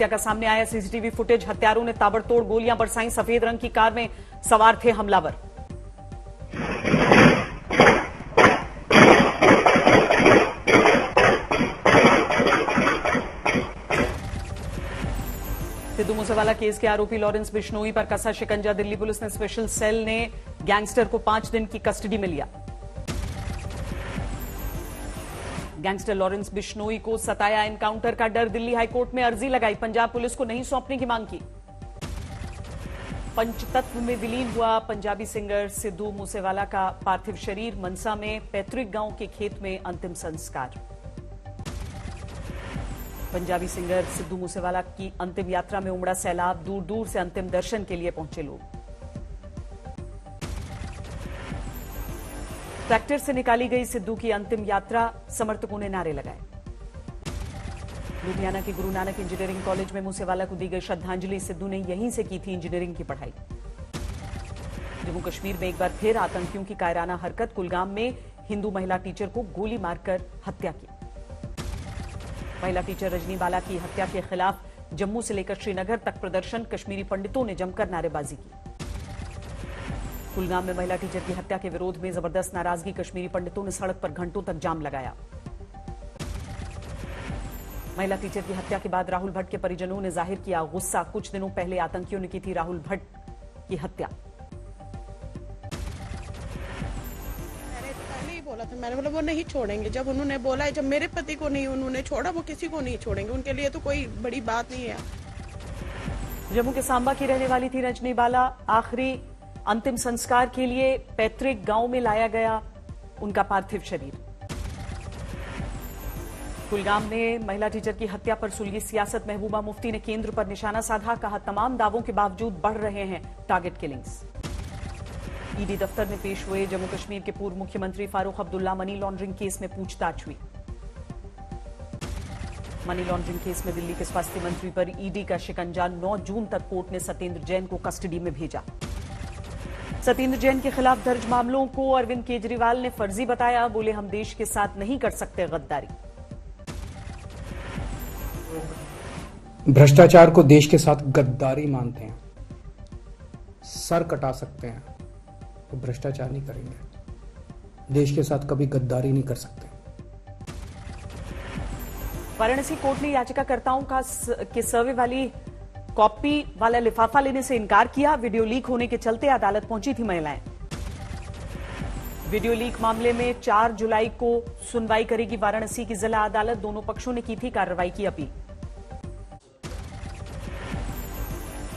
हत्या का सामने आया सीसीटीवी फुटेज। हत्यारों ने ताबड़तोड़ गोलियां बरसाई। सफेद रंग की कार में सवार थे हमलावर। सिद्धू मूसेवाला केस के आरोपी लॉरेंस बिश्नोई पर कसा शिकंजा। दिल्ली पुलिस ने स्पेशल सेल ने गैंगस्टर को 5 दिन की कस्टडी में लिया। गैंगस्टर लॉरेंस बिश्नोई को सताया एनकाउंटर का डर। दिल्ली हाईकोर्ट में अर्जी लगाई। पंजाब पुलिस को नहीं सौंपने की मांग की। पंचतत्व में विलीन हुआ पंजाबी सिंगर सिद्धू मूसेवाला का पार्थिव शरीर। मनसा में पैतृक गांव के खेत में अंतिम संस्कार। पंजाबी सिंगर सिद्धू मूसेवाला की अंतिम यात्रा में उमड़ा सैलाब। दूर दूर से अंतिम दर्शन के लिए पहुंचे लोग। ट्रैक्टर से निकाली गई सिद्धू की अंतिम यात्रा। समर्थकों ने नारे लगाए। लुधियाना के गुरु नानक इंजीनियरिंग कॉलेज में मूसेवाला को दी गई श्रद्धांजलि। सिद्धू ने यहीं से की थी इंजीनियरिंग की पढ़ाई। जम्मू कश्मीर में एक बार फिर आतंकियों की कायराना हरकत। कुलगाम में हिंदू महिला टीचर को गोली मारकर हत्या की। महिला टीचर रजनी बाला की हत्या के खिलाफ जम्मू से लेकर श्रीनगर तक प्रदर्शन। कश्मीरी पंडितों ने जमकर नारेबाजी की। कुलगाम में महिला टीचर की हत्या के विरोध में जबरदस्त नाराजगी। कश्मीरी पंडितों ने सड़क पर घंटों तक जाम लगाया। महिला टीचर की हत्या के बाद राहुल भट्ट के परिजनों ने जाहिर किया गुस्सा। कुछ दिनों पहले आतंकियों ने की थी राहुल भट्ट की हत्या। बोला था मैंने, बोला वो नहीं छोड़ेंगे। जब उन्होंने बोला है, जब मेरे पति को नहीं उन्होंने छोड़ा, वो किसी को नहीं छोड़ेंगे। उनके लिए तो कोई बड़ी बात नहीं है। जम्मू के सांबा की रहने वाली थी रजनी बाला। आखिरी अंतिम संस्कार के लिए पैतृक गांव में लाया गया उनका पार्थिव शरीर। कुलगाम में महिला टीचर की हत्या पर सुलगी सियासत। महबूबा मुफ्ती ने केंद्र पर निशाना साधा। कहा तमाम दावों के बावजूद बढ़ रहे हैं टारगेट किलिंग्स। ईडी दफ्तर में पेश हुए जम्मू कश्मीर के पूर्व मुख्यमंत्री Farooq Abdullah. Money laundering case में पूछताछ हुई। मनी लॉन्ड्रिंग केस में दिल्ली के स्वास्थ्य मंत्री पर ईडी का शिकंजा। 9 जून तक कोर्ट ने सत्येंद्र जैन को कस्टडी में भेजा। सत्येंद्र जैन के खिलाफ दर्ज मामलों को अरविंद केजरीवाल ने फर्जी बताया। बोले हम देश के साथ नहीं कर सकते गद्दारी। भ्रष्टाचार को देश के साथ गद्दारी मानते हैं। सर कटा सकते हैं तो भ्रष्टाचार नहीं करेंगे। देश के साथ कभी गद्दारी नहीं कर सकते। वाराणसी कोर्ट ने याचिकाकर्ताओं के सर्वे वाली कॉपी वाला लिफाफा लेने से इनकार किया। वीडियो लीक होने के चलते अदालत पहुंची थी महिलाएं। वीडियो लीक मामले में 4 जुलाई को सुनवाई करेगी वाराणसी की जिला अदालत। दोनों पक्षों ने की थी कार्रवाई की अपील।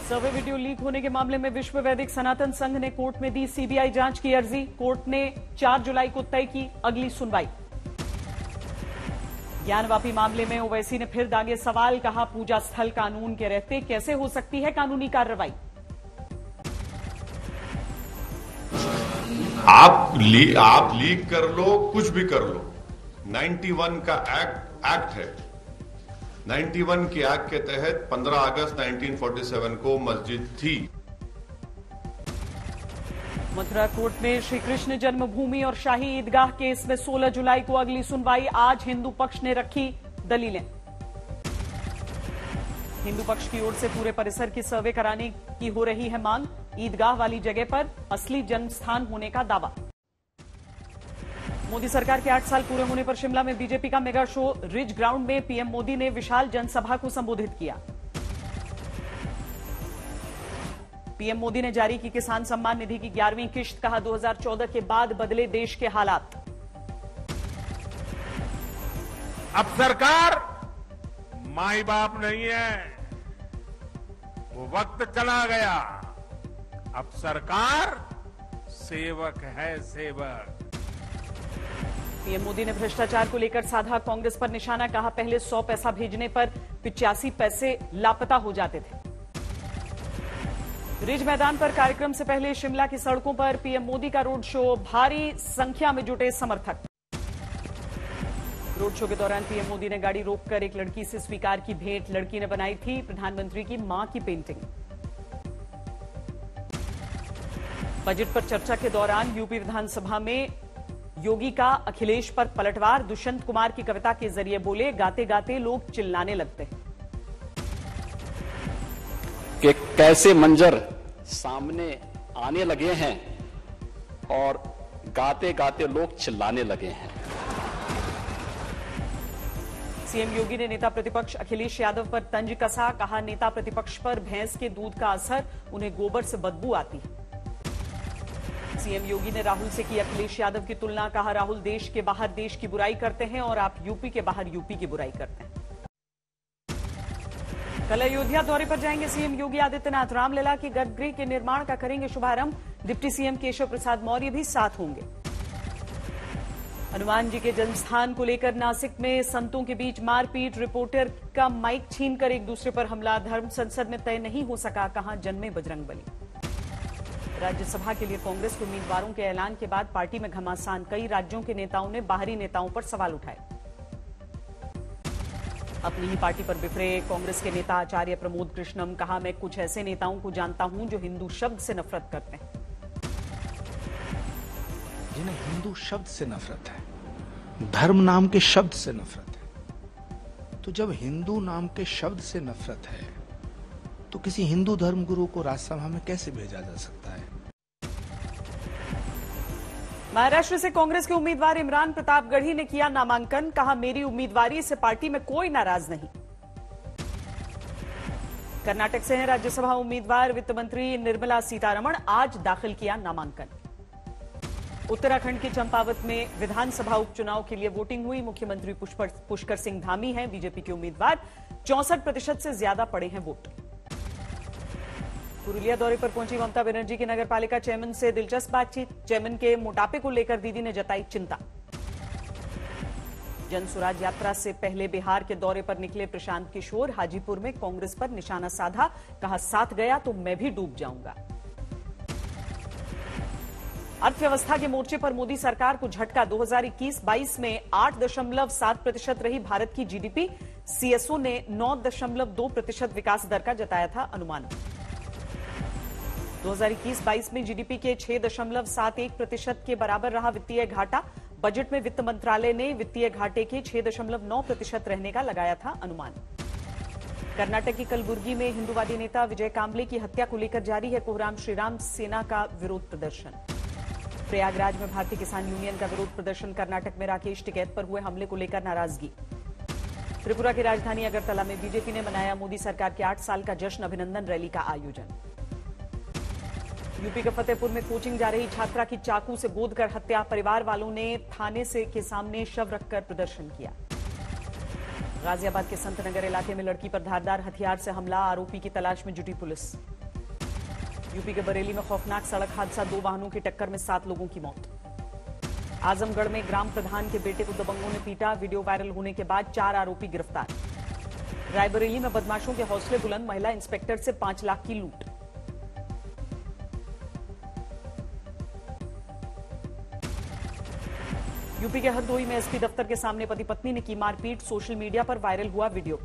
सर्वे वीडियो लीक होने के मामले में विश्व वैदिक सनातन संघ ने कोर्ट में दी सीबीआई जांच की अर्जी। कोर्ट ने 4 जुलाई को तय की अगली सुनवाई। ज्ञानवापी मामले में ओवैसी ने फिर दागे सवाल। कहा पूजा स्थल कानून के रहते कैसे हो सकती है कानूनी कार्रवाई। आप लीक कर लो, कुछ भी कर लो। 91 का एक्ट है। 91 के एक्ट के तहत 15 अगस्त 1947 को मस्जिद थी। मथुरा कोर्ट में श्री कृष्ण जन्मभूमि और शाही ईदगाह केस में 16 जुलाई को अगली सुनवाई। आज हिंदू पक्ष ने रखी दलीलें। हिंदू पक्ष की ओर से पूरे परिसर की सर्वे कराने की हो रही है मांग। ईदगाह वाली जगह पर असली जन्म स्थान होने का दावा। मोदी सरकार के 8 साल पूरे होने पर शिमला में बीजेपी का मेगा शो रिज ग्राउंड में पीएम मोदी ने विशाल जनसभा को संबोधित किया। पीएम मोदी ने जारी की किसान सम्मान निधि की 11वीं किश्त। कहा 2014 के बाद बदले देश के हालात। अब सरकार माई बाप नहीं है, वो वक्त चला गया। अब सरकार सेवक है, सेवक। पीएम मोदी ने भ्रष्टाचार को लेकर साधा कांग्रेस पर निशाना। कहा पहले 100 पैसा भेजने पर 85 पैसे लापता हो जाते थे। रिज मैदान पर कार्यक्रम से पहले शिमला की सड़कों पर पीएम मोदी का रोड शो। भारी संख्या में जुटे समर्थक। रोड शो के दौरान पीएम मोदी ने गाड़ी रोककर एक लड़की से स्वीकार की भेंट। लड़की ने बनाई थी प्रधानमंत्री की मां की पेंटिंग। बजट पर चर्चा के दौरान यूपी विधानसभा में योगी का अखिलेश पर पलटवार। दुष्यंत कुमार की कविता के जरिए बोले गाते गाते लोग चिल्लाने लगते हैं। कैसे मंजर सामने आने लगे हैं और गाते गाते लोग चिल्लाने लगे हैं। सीएम योगी ने नेता प्रतिपक्ष अखिलेश यादव पर तंज कसा, कहा नेता प्रतिपक्ष पर भैंस के दूध का असर, उन्हें गोबर से बदबू आती है। सीएम योगी ने राहुल से की अखिलेश यादव की तुलना, कहा राहुल देश के बाहर देश की बुराई करते हैं और आप यूपी के बाहर यूपी की बुराई करते हैं। कल अयोध्या दौरे पर जाएंगे सीएम योगी आदित्यनाथ, रामलला के गर्भगृह के निर्माण का करेंगे शुभारंभ, डिप्टी सीएम केशव प्रसाद मौर्य भी साथ होंगे। हनुमान जी के जन्मस्थान को लेकर नासिक में संतों के बीच मारपीट, रिपोर्टर का माइक छीनकर एक दूसरे पर हमला, धर्म संसद में तय नहीं हो सका, कहां जन्मे बजरंगबली। राज्यसभा के लिए कांग्रेस के उम्मीदवारों के ऐलान के बाद पार्टी में घमासान, कई राज्यों के नेताओं ने बाहरी नेताओं पर सवाल उठाए। अपनी ही पार्टी पर बिफरे कांग्रेस के नेता आचार्य प्रमोद कृष्णम, कहा मैं कुछ ऐसे नेताओं को जानता हूं जो हिंदू शब्द से नफरत करते हैं। जिन्हें हिंदू शब्द से नफरत है, धर्म नाम के शब्द से नफरत है, तो जब हिंदू नाम के शब्द से नफरत है तो किसी हिंदू धर्मगुरु को राज्यसभा में कैसे भेजा जा सकता है? महाराष्ट्र से कांग्रेस के उम्मीदवार इमरान प्रताप गढ़ी ने किया नामांकन, कहा मेरी उम्मीदवारी से पार्टी में कोई नाराज नहीं। कर्नाटक से हैं राज्यसभा उम्मीदवार वित्त मंत्री निर्मला सीतारमण, आज दाखिल किया नामांकन। उत्तराखंड के चंपावत में विधानसभा उपचुनाव के लिए वोटिंग हुई, मुख्यमंत्री पुष्कर सिंह धामी हैं बीजेपी के उम्मीदवार, 64% से ज्यादा पड़े हैं वोट। पुरुलिया दौरे पर पहुंची ममता बनर्जी की नगरपालिका चेयरमैन से दिलचस्प बातचीत, चेयरमैन के मोटापे को लेकर दीदी ने जताई चिंता। जन स्वराज यात्रा से पहले बिहार के दौरे पर निकले प्रशांत किशोर, हाजीपुर में कांग्रेस पर निशाना साधा, कहा साथ गया तो मैं भी डूब जाऊंगा। अर्थव्यवस्था के मोर्चे पर मोदी सरकार को झटका, 2021-22 में 8.7% रही भारत की जीडीपी, सीएसओ ने 9.2% विकास दर का जताया था अनुमान। 2021-22 में जीडीपी के 6.71% के बराबर रहा वित्तीय घाटा, बजट में वित्त मंत्रालय ने वित्तीय घाटे के 6.9% रहने का लगाया था अनुमान। कर्नाटक की कलबुर्गी में हिंदूवादी नेता विजय कांबले की हत्या को लेकर जारी है कोहराम, श्रीराम सेना का विरोध प्रदर्शन। प्रयागराज में भारतीय किसान यूनियन का विरोध प्रदर्शन, कर्नाटक में राकेश टिकैत पर हुए हमले को लेकर नाराजगी। त्रिपुरा की राजधानी अगरतला में बीजेपी ने मनाया मोदी सरकार के 8 साल का जश्न, अभिनंदन रैली का आयोजन। यूपी के फतेहपुर में कोचिंग जा रही छात्रा की चाकू से गोद कर हत्या, परिवार वालों ने थाने के सामने शव रखकर प्रदर्शन किया। गाजियाबाद के संतनगर इलाके में लड़की पर धारदार हथियार से हमला, आरोपी की तलाश में जुटी पुलिस। यूपी के बरेली में खौफनाक सड़क हादसा, 2 वाहनों की टक्कर में 7 लोगों की मौत। आजमगढ़ में ग्राम प्रधान के बेटे को दबंगों ने पीटा, वीडियो वायरल होने के बाद 4 आरोपी गिरफ्तार। रायबरेली में बदमाशों के हौसले बुलंद, महिला इंस्पेक्टर से 5 लाख की लूट। यूपी के हरदोई में एसपी दफ्तर के सामने पति पत्नी ने की मारपीट, सोशल मीडिया पर वायरल हुआ वीडियो।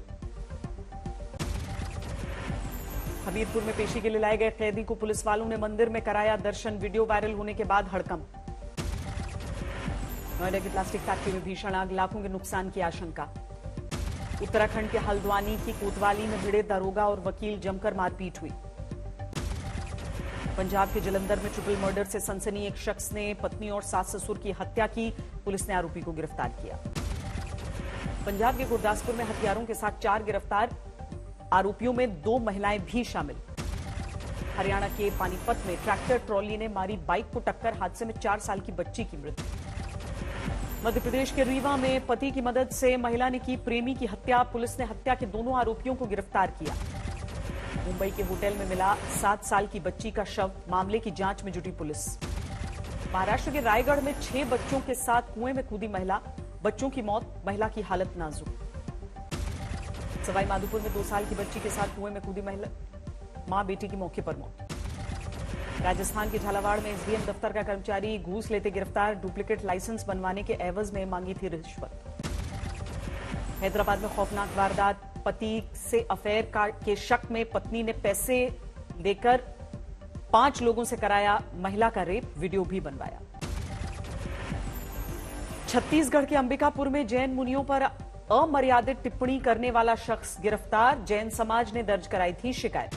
हमीरपुर में पेशी के लिए लाए गए कैदी को पुलिस वालों ने मंदिर में कराया दर्शन, वीडियो वायरल होने के बाद हड़कंप। नोएडा की प्लास्टिक फैक्ट्री में भीषण आग, लाखों के नुकसान की आशंका। उत्तराखंड के हल्द्वानी की कोतवाली में भिड़े दरोगा और वकील, जमकर मारपीट हुई। पंजाब के जलंधर में ट्रिपल मर्डर से सनसनी, एक शख्स ने पत्नी और सास ससुर की हत्या की, पुलिस ने आरोपी को गिरफ्तार किया। पंजाब के गुरदासपुर में हथियारों के साथ 4 गिरफ्तार, आरोपियों में 2 महिलाएं भी शामिल। हरियाणा के पानीपत में ट्रैक्टर ट्रॉली ने मारी बाइक को टक्कर, हादसे में 4 साल की बच्ची की मृत्यु। मध्य प्रदेश के रीवा में पति की मदद से महिला ने की प्रेमी की हत्या, पुलिस ने हत्या के दोनों आरोपियों को गिरफ्तार किया। मुंबई के होटल में मिला 7 साल की बच्ची का शव, मामले की जांच में जुटी पुलिस। महाराष्ट्र के रायगढ़ में 6 बच्चों के साथ कुएं में कूदी महिला, बच्चों की मौत, महिला की हालत नाजुक। सवाई माधोपुर में 2 साल की बच्ची के साथ कुएं में कूदी महिला, मां बेटी की मौके पर मौत। राजस्थान के झालावाड़ में एसडीएम दफ्तर का कर्मचारी घूस लेते गिरफ्तार, डुप्लीकेट लाइसेंस बनवाने के एवज में मांगी थी रिश्वत। हैदराबाद में खौफनाक वारदात, पति से अफेयर के शक में पत्नी ने पैसे देकर 5 लोगों से कराया महिला का रेप, वीडियो भी बनवाया। छत्तीसगढ़ के अंबिकापुर में जैन मुनियों पर अमर्यादित टिप्पणी करने वाला शख्स गिरफ्तार, जैन समाज ने दर्ज कराई थी शिकायत।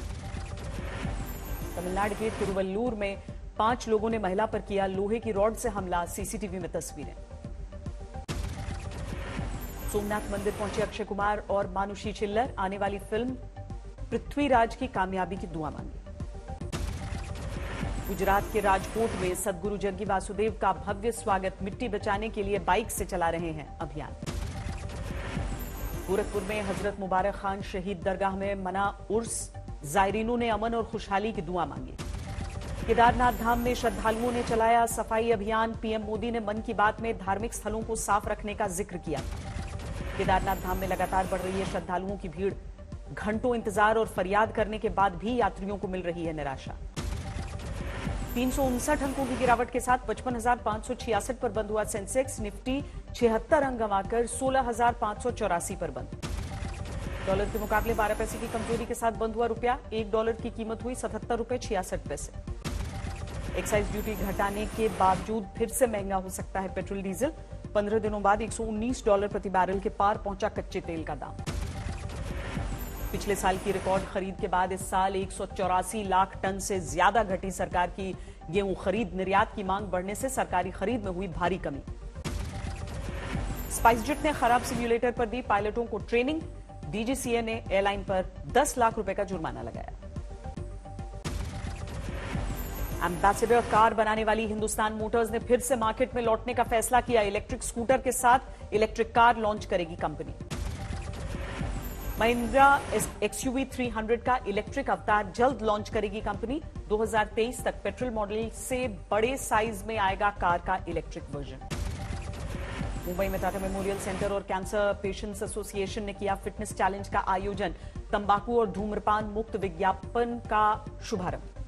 तमिलनाडु के तिरुवल्लूर में 5 लोगों ने महिला पर किया लोहे की रॉड से हमला, सीसीटीवी में तस्वीरें। सोमनाथ मंदिर पहुंचे अक्षय कुमार और मानुषी चिल्लर, आने वाली फिल्म पृथ्वीराज की कामयाबी की दुआ मांगी। गुजरात के राजकोट में सदगुरु जग्गी वासुदेव का भव्य स्वागत, मिट्टी बचाने के लिए बाइक से चला रहे हैं अभियान। गोरखपुर में हजरत मुबारक खान शहीद दरगाह में मना उर्स, जायरीनों ने अमन और खुशहाली की दुआ मांगी। केदारनाथ धाम में श्रद्धालुओं ने चलाया सफाई अभियान, पीएम मोदी ने मन की बात में धार्मिक स्थलों को साफ रखने का जिक्र किया। केदारनाथ धाम में लगातार बढ़ रही है श्रद्धालुओं की भीड़, घंटों इंतजार और फरियाद करने के बाद भी यात्रियों को मिल रही है निराशा। 359 अंकों की गिरावट के साथ 55,566 पर बंद हुआ सेंसेक्स, निफ्टी 76 अंक गंवाकर 16,584 पर बंद। डॉलर के मुकाबले 12 पैसे की कमजोरी के साथ बंद हुआ रुपया, $1 की कीमत हुई 77 रुपए 66 पैसे। एक्साइज ड्यूटी घटाने के बावजूद फिर से महंगा हो सकता है पेट्रोल डीजल, 15 दिनों बाद $119 प्रति बैरल के पार पहुंचा कच्चे तेल का दाम। पिछले साल की रिकॉर्ड खरीद के बाद इस साल 184 लाख टन से ज्यादा घटी सरकार की गेहूं खरीद, निर्यात की मांग बढ़ने से सरकारी खरीद में हुई भारी कमी। स्पाइसजेट ने खराब सिम्युलेटर पर दी पायलटों को ट्रेनिंग, डीजीसीए ने एयरलाइन पर 10 लाख रुपए का जुर्माना लगाया। एम्बेसडर कार बनाने वाली हिंदुस्तान मोटर्स ने फिर से मार्केट में लौटने का फैसला किया, इलेक्ट्रिक स्कूटर के साथ इलेक्ट्रिक कार लॉन्च करेगी कंपनी। महिंद्रा एक्सयूवी 300 का इलेक्ट्रिक अवतार जल्द लॉन्च करेगी कंपनी। 2023 तक पेट्रोल मॉडल से बड़े साइज में आएगा कार का इलेक्ट्रिक वर्जन। मुंबई में टाटा मेमोरियल सेंटर और कैंसर पेशेंट्स एसोसिएशन ने किया फिटनेस चैलेंज का आयोजन, तंबाकू और धूम्रपान मुक्त विज्ञापन का शुभारंभ।